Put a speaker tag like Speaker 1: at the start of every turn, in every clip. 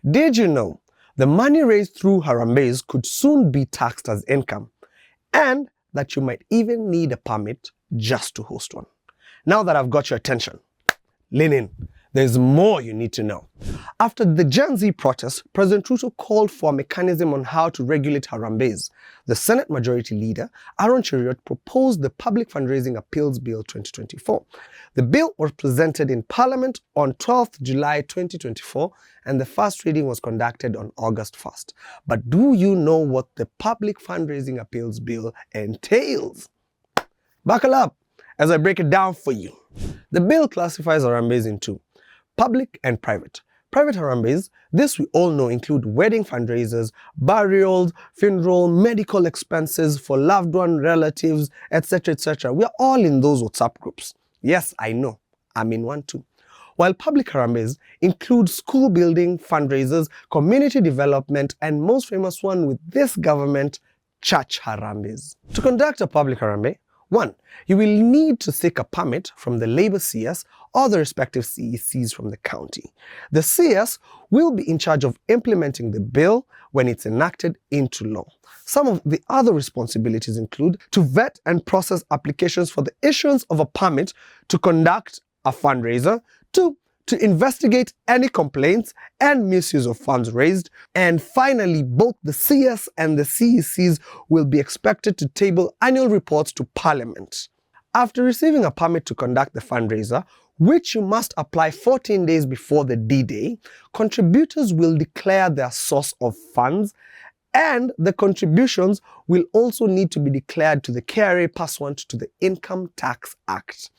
Speaker 1: Did you know the money raised through harambees could soon be taxed as income, and that you might even need a permit just to host one? Now that I've got your attention, lean in. There's more you need to know. After the Gen Z protest, President Ruto called for a mechanism on how to regulate harambees. The Senate Majority Leader, Aaron Cheriot, proposed the Public Fundraising Appeals Bill 2024. The bill was presented in Parliament on 12th July 2024, and the first reading was conducted on August 1st. But do you know what the Public Fundraising Appeals Bill entails? Buckle up as I break it down for you. The bill classifies harambees in two: public and private. Private harambees, this we all know, include wedding fundraisers, burials, funeral, medical expenses for loved one, relatives, etc., etc. We are all in those WhatsApp groups. Yes, I know. I'm in one too. While public harambees include school building, fundraisers, community development, and most famous one with this government, church harambees. To conduct a public harambee, 1. You will need to seek a permit from the Labour CS or the respective CECs from the county. The CS will be in charge of implementing the bill when it's enacted into law. Some of the other responsibilities include to vet and process applications for the issuance of a permit to conduct a fundraiser, 2. to investigate any complaints and misuse of funds raised, and finally, both the CS and the CECs will be expected to table annual reports to Parliament. After receiving a permit to conduct the fundraiser, which you must apply 14 days before the D-Day, contributors will declare their source of funds, and the contributions will also need to be declared to the KRA pursuant to the Income Tax Act.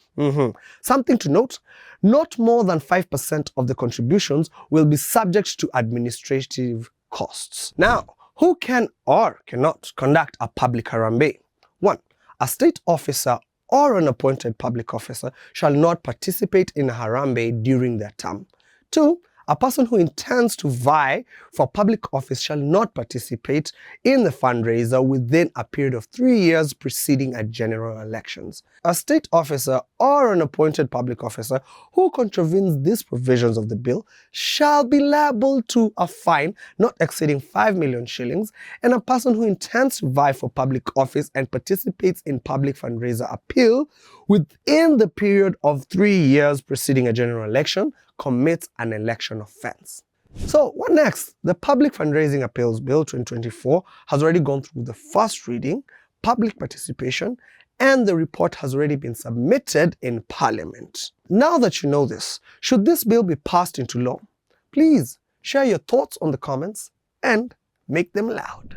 Speaker 1: Something to note, not more than 5% of the contributions will be subject to administrative costs. Now, who can or cannot conduct a public harambee? 1. A state officer or an appointed public officer shall not participate in a harambee during their term. 2. A person who intends to vie for public office shall not participate in the fundraiser within a period of 3 years preceding a general elections. A state officer or an appointed public officer who contravenes these provisions of the bill shall be liable to a fine not exceeding 5 million shillings, and a person who intends to vie for public office and participates in public fundraiser appeal within the period of 3 years preceding a general election commits an election offense. So what next? The Public Fundraising Appeals Bill 2024 has already gone through the first reading, public participation, and the report has already been submitted in Parliament. Now that you know this, should this bill be passed into law? Please share your thoughts on the comments and make them loud.